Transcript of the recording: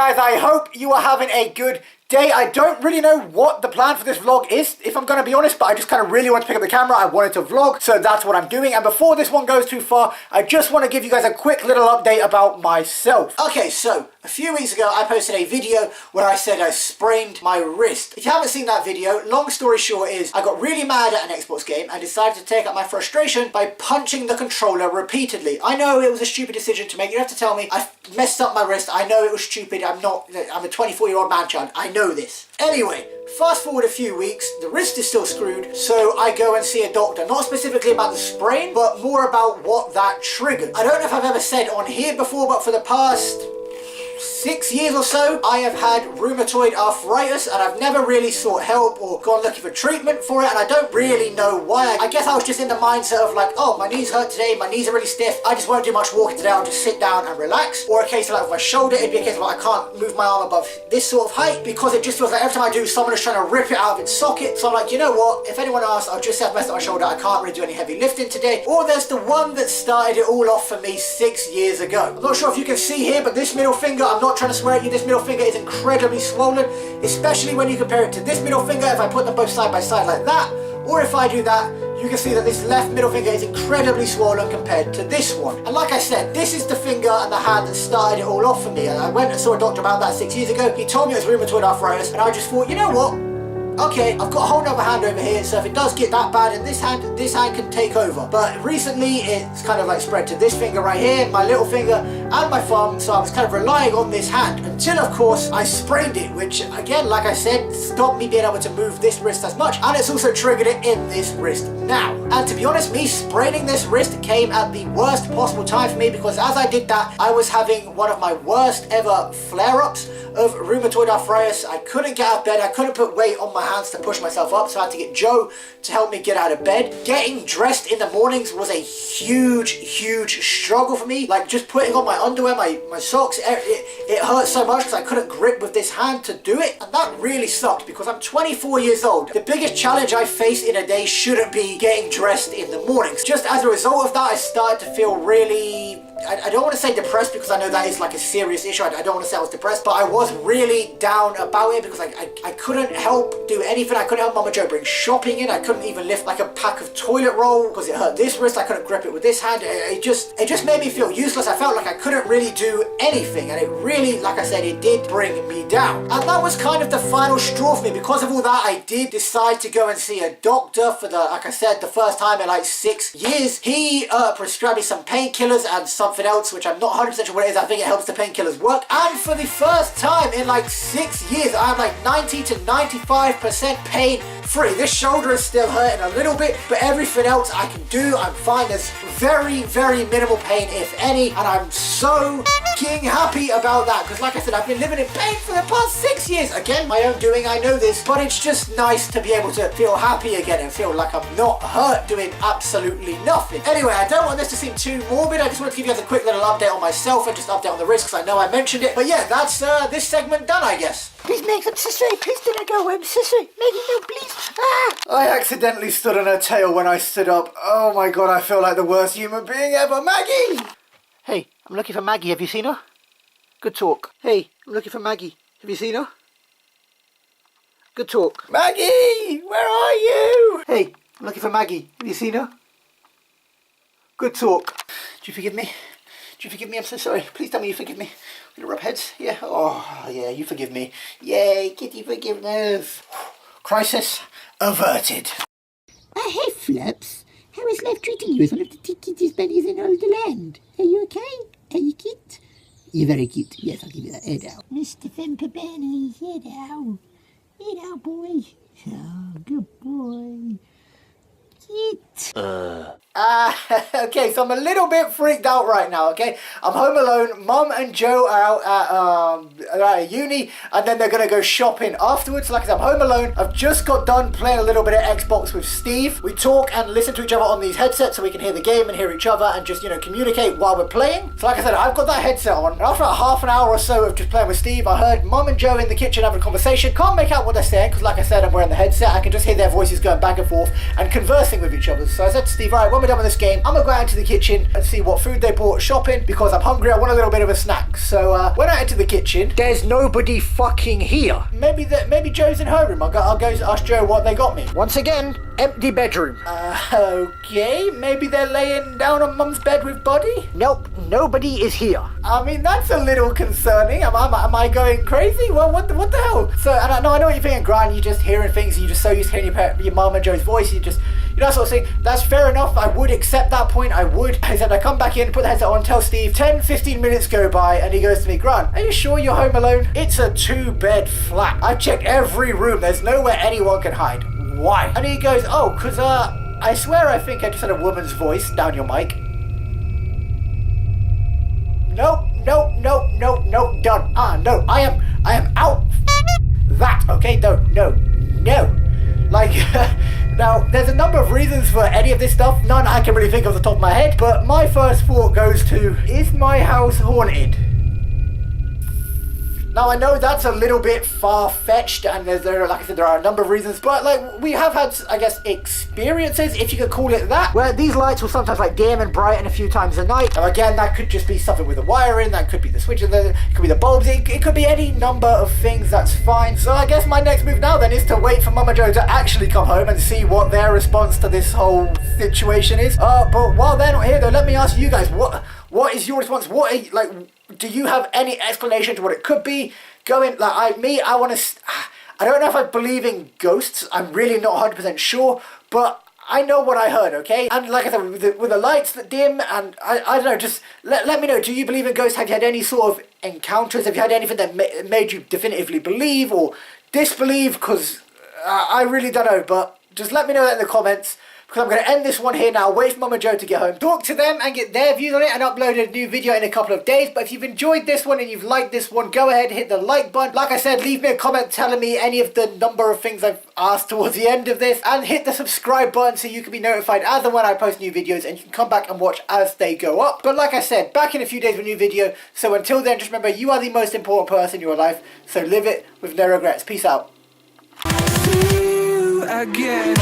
guys, I hope you are having a good day. I don't really know what the plan for this vlog is, if I'm going to be honest, but I just kind of really want to pick up the camera. I wanted to vlog, so that's what I'm doing. And before this one goes too far, I just want to give you guys a quick little update about myself. Okay, so a few weeks ago, I posted a video where I said I sprained my wrist. If you haven't seen that video, long story short is I got really mad at an Xbox game and decided to take out my frustration by punching the controller repeatedly. I know it was a stupid decision to make. You don't have to tell me I messed up my wrist. I know it was stupid. I'm a 24-year-old man-child. I know this. Anyway, fast forward a few weeks, the wrist is still screwed, so I go and see a doctor. Not specifically about the sprain, but more about what that triggered. I don't know if I've ever said on here before, but for the past 6 years or so, I have had rheumatoid arthritis and I've never really sought help or gone looking for treatment for it, and I don't really know why. I guess I was just in the mindset of like, oh, my knees hurt today, my knees are really stiff, I just won't do much walking today, I'll just sit down and relax. Or a case of like with my shoulder, it'd be a case of like I can't move my arm above this sort of height because it just feels like every time I do, someone is trying to rip it out of its socket. So I'm like, you know what, if anyone asks, I'll just have messed up my shoulder, I can't really do any heavy lifting today. Or there's the one that started it all off for me 6 years ago. I'm not sure if you can see here, but this middle finger, I'm not trying to swear at you, this middle finger is incredibly swollen, especially when you compare it to this middle finger. If I put them both side by side like that, or if I do that, you can see that this left middle finger is incredibly swollen compared to this one. And like I said, this is the finger and the hand that started it all off for me. And I went and saw a doctor about that 6 years ago. He told me it was rheumatoid arthritis, and I just thought, you know what? Okay, I've got a whole other hand over here, so if it does get that bad in this hand can take over. But recently it's kind of like spread to this finger right here, my little finger and my thumb, so I was kind of relying on this hand until of course I sprained it, which again, like I said, stopped me being able to move this wrist as much, and it's also triggered it in this wrist now. And to be honest, me spraining this wrist came at the worst possible time for me, because as I did that, I was having one of my worst ever flare-ups of rheumatoid arthritis. I couldn't get out of bed, I couldn't put weight on my hands to push myself up, so I had to get Joe to help me get out of bed. Getting dressed in the mornings was a huge struggle for me. Like just putting on my underwear, my socks, it hurt so much because I couldn't grip with this hand to do it, and that really sucked because I'm 24 years old. The biggest challenge I face in a day shouldn't be getting dressed in the mornings. Just as a result of that, I started to feel really, I don't want to say depressed because I know that is like a serious issue. I don't want to say I was depressed, but I was really down about it because I couldn't help do anything. I couldn't help Mama Joe bring shopping in. I couldn't even lift like a pack of toilet roll because it hurt this wrist. I couldn't grip it with this hand. It just made me feel useless. I felt like I couldn't really do anything, and it really, like I said, it did bring me down. And that was kind of the final straw for me. Because of all that, I did decide to go and see a doctor for like I said, the first time in like 6 years. He prescribed me some painkillers and something else, which I'm not 100% sure what it is. I think it helps the painkillers work. And for the first time in like 6 years, I'm like 90 to 95% pain free. This shoulder is still hurting a little bit, but everything else I can do, I'm fine. There's very minimal pain, if any, and I'm so happy about that, because like I said, I've been living in pain for the past 6 years. Again, my own doing, I know this, but it's just nice to be able to feel happy again and feel like I'm not hurt doing absolutely nothing. Anyway, I don't want this to seem too morbid. I just want to give you guys a quick little update on myself and just update on the risks. I know I mentioned it, but yeah, that's this segment done, I guess. Please, Meg, I'm so sorry. Please don't let go. I'm so sorry. Maggie, no, please. Ah! I accidentally stood on her tail when I stood up. Oh my god, I feel like the worst human being ever. Maggie! Hey, I'm looking for Maggie. Have you seen her? Good talk. Hey, I'm looking for Maggie. Have you seen her? Good talk. Maggie! Where are you? Hey, I'm looking for Maggie. Have you seen her? Good talk. Do you forgive me? Do you forgive me? I'm so sorry. Please tell me you forgive me. We're gonna rub heads. Yeah. Oh, yeah, you forgive me. Yay, kitty forgiveness. Crisis averted. Hey, Flaps. How is life treating you as one of the cutest bunnies in all the land? Are you okay? Are you cute? You're very cute. Yes, I'll give you that. Here now. Mr. Fimper Benny, here now. Here now, boy. Oh, good boy. Cute. Okay, so I'm a little bit freaked out right now, okay? I'm home alone. Mum and Joe are out at uni, and then they're going to go shopping afterwards. Like I said, I'm home alone. I've just got done playing a little bit of Xbox with Steve. We talk and listen to each other on these headsets so we can hear the game and hear each other and just, you know, communicate while we're playing. So like I said, I've got that headset on. And after about half an hour or so of just playing with Steve, I heard Mum and Joe in the kitchen having a conversation. Can't make out what they're saying because, like I said, I'm wearing the headset. I can just hear their voices going back and forth and conversing with each other. So I said to Steve, all right, when we're done with this game, I'm gonna go out into the kitchen and see what food they bought shopping because I'm hungry. I want a little bit of a snack. So when I enter the kitchen, There's nobody fucking here. maybe Joe's in her room. I'll go ask Joe what they got me. Once again, empty bedroom. Okay, maybe they're laying down on Mum's bed with Buddy. Nope, nobody is here. I mean, that's a little concerning. Am I going crazy? Well, what the hell? So, and I know what you're thinking, Grant. You're just hearing things. You're just so used to hearing your mum and Joe's voice. You know, that sort of thing. That's fair enough. I would accept that point. I would. Except I come back in, put the headset on, tell Steve. 10-15 minutes go by, and he goes to me, Grant, are you sure you're home alone? It's a 2-bed flat. I've checked every room. There's nowhere anyone can hide. Why? And he goes, oh, because I swear I think I just heard a woman's voice down your mic. Nope, done. No, I am out. That, okay? No. Like, now, there's a number of reasons for any of this stuff. None I can really think of off the top of my head, but my first thought goes to, is my house haunted? Now, I know that's a little bit far-fetched, and like I said, there are a number of reasons, but, like, we have had, I guess, experiences, if you could call it that, Where these lights will sometimes like dim and brighten a few times a night. now, again, that could just be something with the wiring, that could be the switches, it could be the bulbs, it could be any number of things, that's fine. So I guess my next move now then is to wait for Mama Joe to actually come home and see what their response to this whole situation is. But while they're not here though, let me ask you guys, what is your response? Do you have any explanation to what it could be? I don't know if I believe in ghosts, I'm really not 100% sure, but I know what I heard, okay? And like I said, with the lights that dim, and I don't know, just let me know, do you believe in ghosts? Have you had any sort of encounters? Have you had anything that made you definitively believe or disbelieve? Because I really don't know, but just let me know that in the comments. Because I'm going to end this one here now, wait for Mama Joe to get home, talk to them and get their views on it, and upload a new video in a couple of days. But if you've enjoyed this one and you've liked this one, go ahead and hit the like button. Like I said, leave me a comment telling me any of the number of things I've asked towards the end of this, and hit the subscribe button so you can be notified as and when I post new videos, and you can come back and watch as they go up. But like I said, back in a few days with a new video, so until then, just remember, you are the most important person in your life, so live it with no regrets. Peace out. See you again.